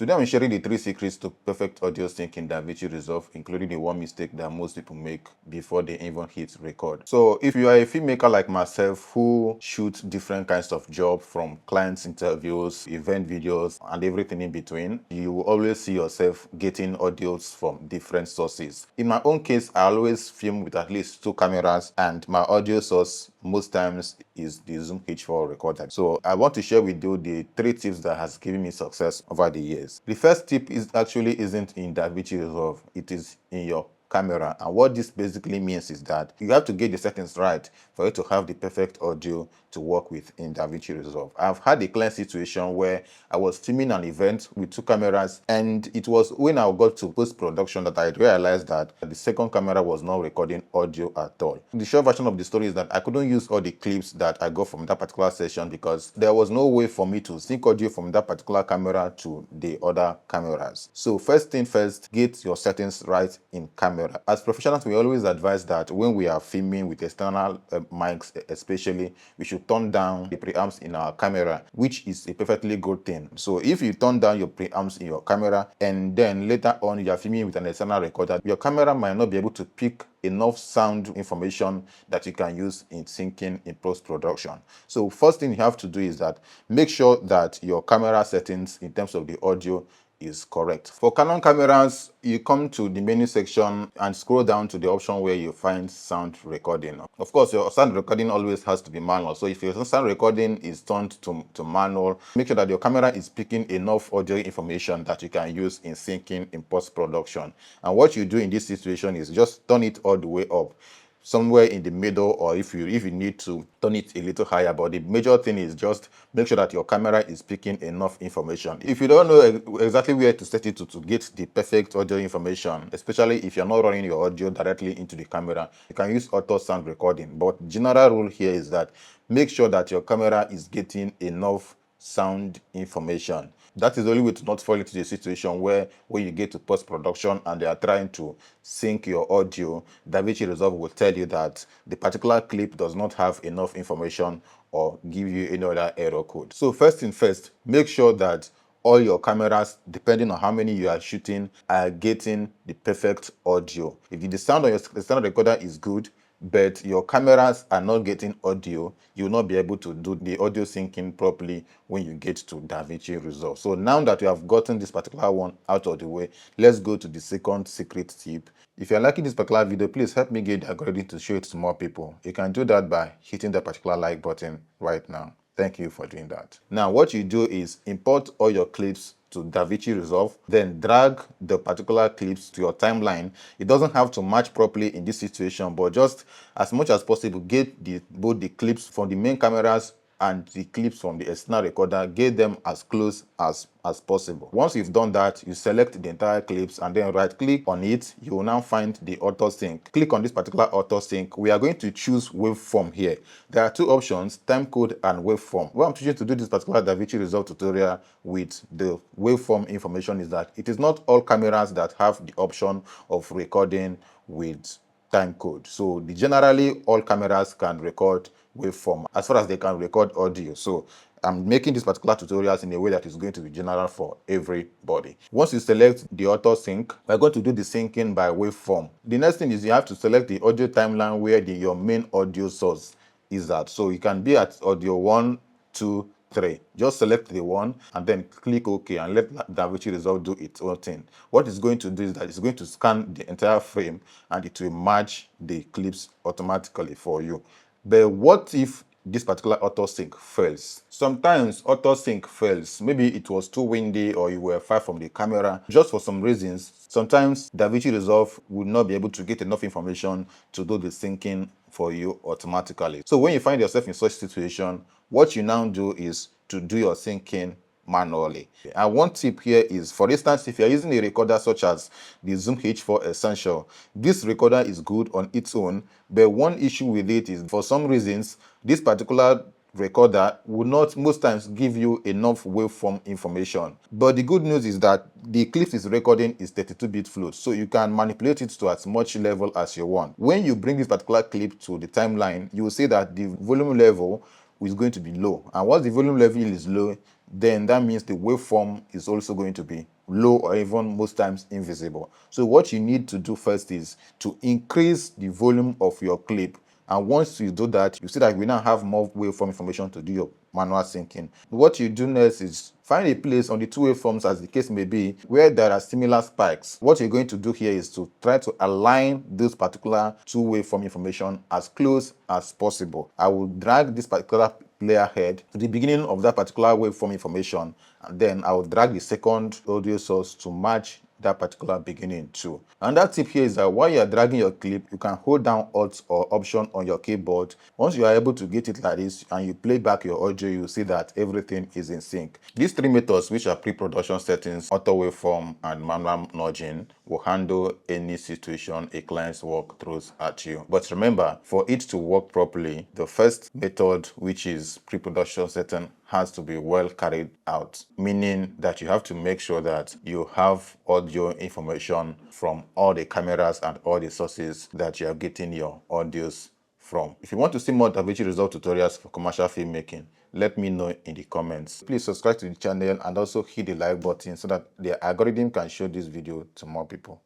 Today I'm sharing the 3 secrets to perfect audio sync in DaVinci Resolve, including the one mistake that most people make before they even hit record. So if you are a filmmaker like myself who shoots different kinds of jobs, from clients interviews, event videos, and everything in between, you will always see yourself getting audios from different sources. In my own case, I always film with at least 2 cameras, and my audio source most times is the Zoom H4 recorder. So I want to share with you the 3 tips that has given me success over the years. The first tip isn't in DaVinci Resolve, it is in your camera. And what this basically means is that you have to get the settings right for you to have the perfect audio to work with in DaVinci Resolve. I've had a client situation where I was filming an event with 2 cameras, and it was when I got to post-production that I realized that the second camera was not recording audio at all. The short version of the story is that I couldn't use all the clips that I got from that particular session because there was no way for me to sync audio from that particular camera to the other cameras. So first thing first, get your settings right in camera. As professionals, we always advise that when we are filming with external mics especially, we should turn down the preamps in our camera, which is a perfectly good thing. So if you turn down your preamps in your camera and then later on you are filming with an external recorder, your camera might not be able to pick enough sound information that you can use in syncing in post-production. So first thing you have to do is that make sure that your camera settings in terms of the audio is correct. For Canon cameras, you come to the menu section and scroll down to the option where you find sound recording. Of course, your sound recording always has to be manual. So if your sound recording is turned to manual, make sure that your camera is picking enough audio information that you can use in syncing in post-production. And what you do in this situation is just turn it all the way up, somewhere in the middle, or if you need to turn it a little higher. But the major thing is just make sure that your camera is picking enough information. If you don't know exactly where to set it to get the perfect audio information, especially if you're not running your audio directly into the camera, you can use auto sound recording. But general rule here is that make sure that your camera is getting enough sound information. That is the only way to not fall into the situation where when you get to post-production and they are trying to sync your audio, DaVinci Resolve will tell you that the particular clip does not have enough information or give you any other error code. So first thing first, make sure that all your cameras, depending on how many you are shooting, are getting the perfect audio. If the sound on your external recorder is good, but your cameras are not getting audio, you will not be able to do the audio syncing properly when you get to DaVinci Resolve. So now that you have gotten this particular one out of the way, let's go to the second secret tip. If you're liking this particular video, please help me get the algorithm to show it to more people. You can do that by hitting the particular like button right now. Thank you for doing that. Now, what you do is import all your clips to DaVinci Resolve, then drag the particular clips to your timeline. It doesn't have to match properly in this situation, but just as much as possible, get both the clips from the main cameras and the clips from the external recorder, get them as close as possible. Once you've done that, you select the entire clips and then right click on it. You will now find the auto sync. Click on this particular auto sync. We are going to choose waveform here. There are 2 options, timecode and waveform. What I'm choosing to do this particular DaVinci Resolve tutorial with the waveform information is that it is not all cameras that have the option of recording with timecode. So generally all cameras can record waveform as far as they can record audio. So I'm making this particular tutorials in a way that is going to be general for everybody. Once you select the auto sync, we're going to do the syncing by waveform. The next thing is you have to select the audio timeline where your main audio source is at. So you can be at audio 1, 2, 3. Just select the one and then click OK and let DaVinci Resolve do its own thing. What it's going to do is that it's going to scan the entire frame and it will match the clips automatically for you. But what if this particular auto sync fails? Sometimes auto sync fails. Maybe it was too windy or you were far from the camera. Just for some reasons, sometimes DaVinci Resolve will not be able to get enough information to do the syncing for you automatically. So when you find yourself in such situation, what you now do is to do your syncing manually. And one tip here is, for instance, if you're using a recorder such as the Zoom H4 Essential, this recorder is good on its own, but one issue with it is for some reasons, this particular recorder will not most times give you enough waveform information. But the good news is that the clip is recording is 32-bit float, so you can manipulate it to as much level as you want. When you bring this particular clip to the timeline, you will see that the volume level is going to be low. And once the volume level is low, then that means the waveform is also going to be low or even most times invisible. So what you need to do first is to increase the volume of your clip. And once you do that, you see that we now have more waveform information to do your manual syncing. What you do next is find a place on the two waveforms, as the case may be, where there are similar spikes. What you're going to do here is to try to align those particular two waveform information as close as possible. I will drag this particular player head to the beginning of that particular waveform information, and then I will drag the second audio source to match that particular beginning too. And that tip here is that while you are dragging your clip, you can hold down Alt or Option on your keyboard. Once you are able to get it like this and you play back your audio, you see that everything is in sync. These three methods, which are pre-production settings, auto waveform, and manual nudging, will handle any situation a client's work throws at you. But remember, for it to work properly, the first method, which is pre-production setting, has to be well carried out, meaning that you have to make sure that you have audio information from all the cameras and all the sources that you are getting your audios from. If you want to see more DaVinci Resolve tutorials for commercial filmmaking, let me know in the comments. Please subscribe to the channel and also hit the like button so that the algorithm can show this video to more people.